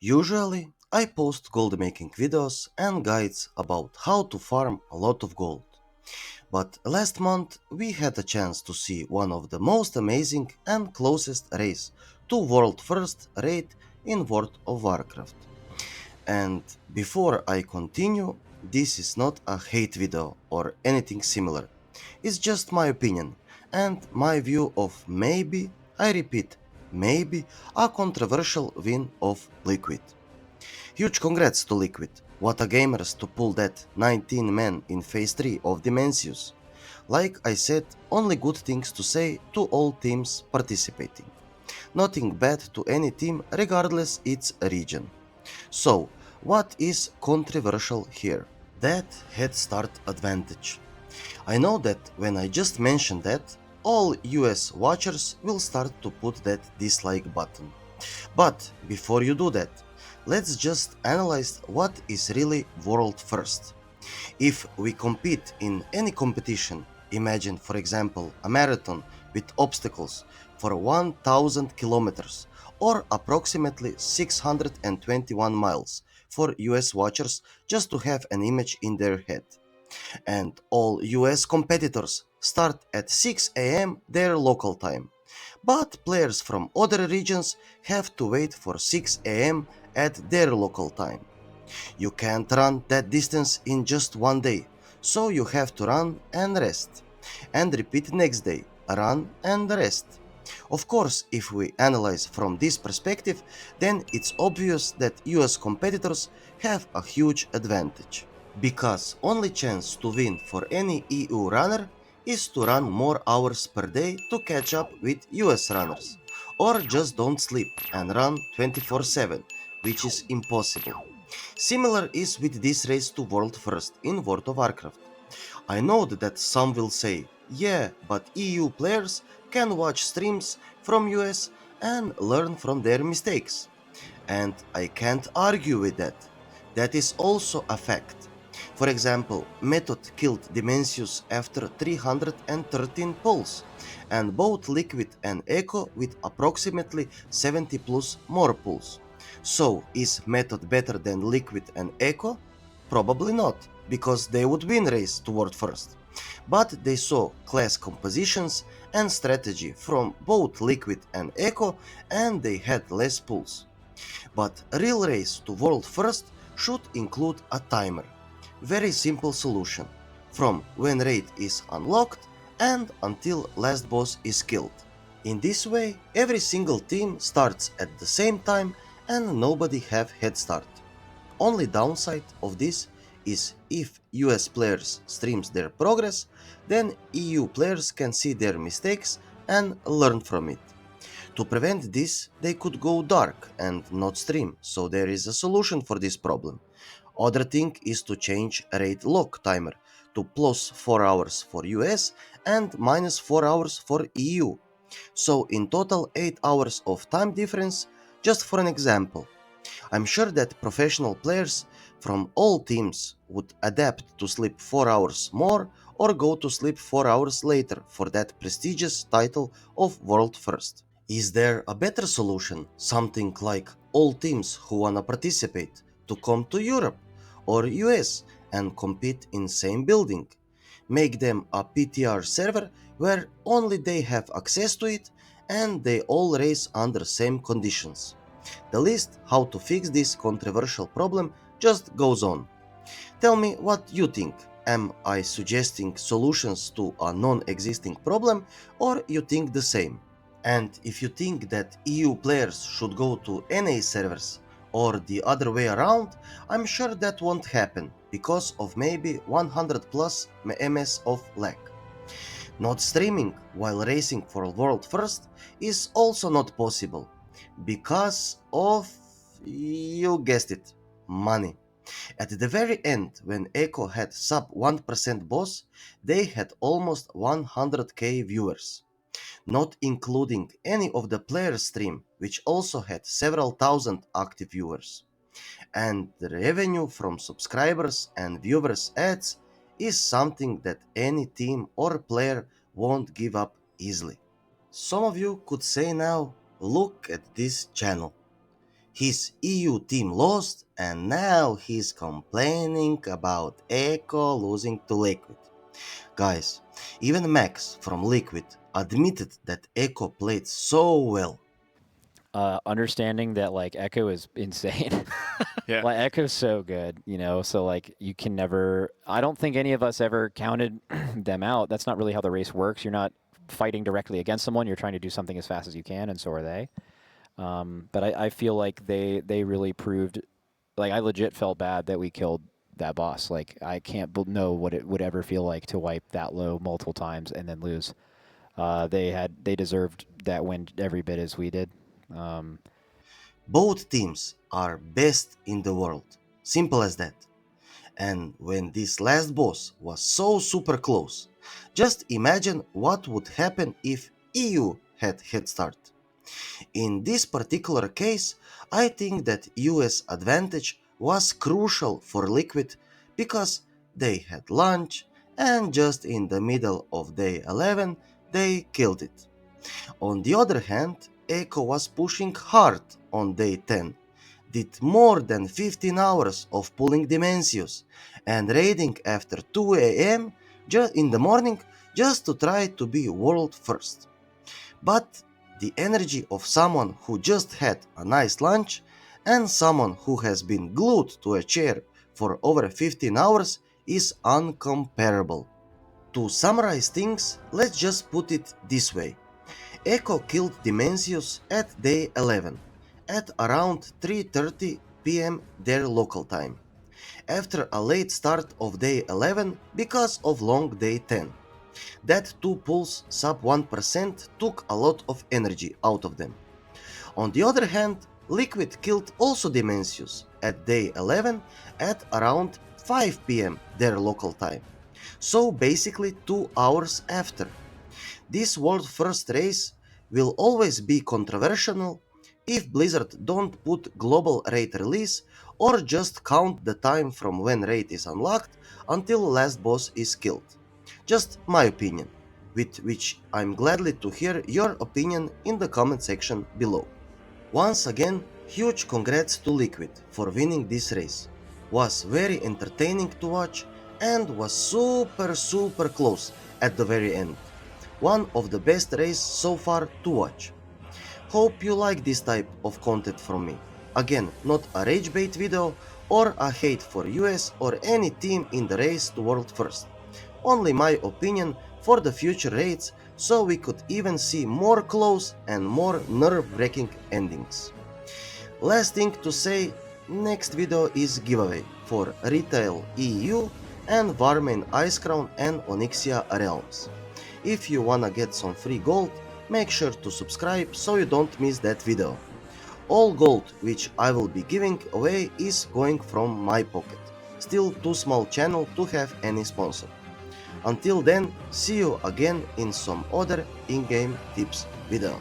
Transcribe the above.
Usually, I post gold making videos and guides about how to farm a lot of gold. But last month, we had a chance to see one of the most amazing and closest race to world first raid in World of Warcraft. And before I continue, this is not a hate video or anything similar. It's just my opinion and my view of maybe, I repeat, maybe a controversial win of Liquid. Huge congrats to Liquid. What a gamers to pull that 19 men in phase 3 of Dimensius. Like I said, only good things to say to all teams participating. Nothing bad to any team regardless its region. So, what is controversial here? That head start advantage. I know that when I just mentioned that, all US watchers will start to put that dislike button. But before you do that, let's just analyze what is really world first. If we compete in any competition, imagine for example a marathon with obstacles for 1000 kilometers or approximately 621 miles for US watchers just to have an image in their head. And all US competitors start at 6 am their local time. But players from other regions have to wait for 6 am at their local time. You can't run that distance in just one day, so you have to run and rest. And repeat next day, run and rest. Of course, if we analyze from this perspective, then it's obvious that US competitors have a huge advantage. Because only chance to win for any EU runner is to run more hours per day to catch up with US runners. Or just don't sleep and run 24/7, which is impossible. Similar is with this race to world first in World of Warcraft. I know that some will say, yeah, but EU players can watch streams from US and learn from their mistakes. And I can't argue with that. That is also a fact. For example, Method killed Dimensius after 313 pulls, and both Liquid and Echo with approximately 70 plus more pulls. So, is Method better than Liquid and Echo? Probably not, because they would win race toward first. But they saw class compositions and strategy from both Liquid and Echo, and they had less pulls. But real race to world first should include a timer. Very simple solution. From when raid is unlocked and until last boss is killed. In this way, every single team starts at the same time and nobody have head start. Only downside of this is if US players streams their progress, then EU players can see their mistakes and learn from it. To prevent this, they could go dark and not stream, so there is a solution for this problem. Other thing is to change raid lock timer to plus 4 hours for US and minus 4 hours for EU. So in total 8 hours of time difference, just for an example. I'm sure that professional players from all teams would adapt to sleep 4 hours more or go to sleep 4 hours later for that prestigious title of World First. Is there a better solution, something like all teams who wanna participate to come to Europe or US and compete in same building? Make them a PTR server where only they have access to it and they all race under same conditions. The list how to fix this controversial problem just goes on. Tell me what you think. Am I suggesting solutions to a non-existing problem or you think the same? And if you think that EU players should go to NA servers or the other way around, I'm sure that won't happen because of maybe 100 plus ms of lag. Not streaming while racing for world first is also not possible because of, you guessed it, money. At the very end, when Echo had sub 1% boss, they had almost 100k viewers, not including any of the player stream, which also had several thousand active viewers. And the revenue from subscribers and viewers ads is something that any team or player won't give up easily. Some of you could say now, look at this channel. His EU team lost, and now he's complaining about Echo losing to Liquid. Guys, even Max from Liquid admitted that Echo played so well. Understanding that like Echo is insane. Yeah. Like Echo's so good, you know. So like you can never. I don't think any of us ever counted them out. That's not really how the race works. You're not fighting directly against someone. You're trying to do something as fast as you can, and so are they. But I feel like they really proved. Like I legit felt bad that we killed that boss. Like I can't know what it would ever feel like to wipe that low multiple times and then lose. They deserved that win every bit as we did. Um, Both teams are best in the world. Simple as that. And when this last boss was so super close, just imagine what would happen if EU had head start. In this particular case, I think that US advantage was crucial for Liquid because they had lunch and just in the middle of day 11 they killed it. On the other hand, Echo was pushing hard on day 10, did more than 15 hours of pulling Dimensius and raiding after 2 am just in the morning just to try to be world first. But the energy of someone who just had a nice lunch and someone who has been glued to a chair for over 15 hours is uncomparable. To summarize things, let's just put it this way. Echo killed Dimensius at day 11, at around 3:30 pm their local time, after a late start of day 11 because of long day 10. That 2 pulls sub 1% took a lot of energy out of them. On the other hand, Liquid killed also Dimensius at day 11 at around 5 pm their local time, so basically 2 hours after. This world first race will always be controversial if Blizzard don't put global raid release or just count the time from when raid is unlocked until last boss is killed. Just my opinion, with which I'm gladly to hear your opinion in the comment section below. Once again, huge congrats to Liquid for winning this race. Was very entertaining to watch and was super close at the very end. One of the best races so far to watch. Hope you like this type of content from me. Again, not a rage bait video or a hate for US or any team in the race to world first. Only my opinion for the future raids so we could even see more close and more nerve-wracking endings. Last thing to say, next video is giveaway for Retail EU and Warmane Icecrown and Onyxia Realms. If you wanna get some free gold, make sure to subscribe so you don't miss that video. All gold which I will be giving away is going from my pocket. Still too small channel to have any sponsor. Until then, see you again in some other in-game tips video.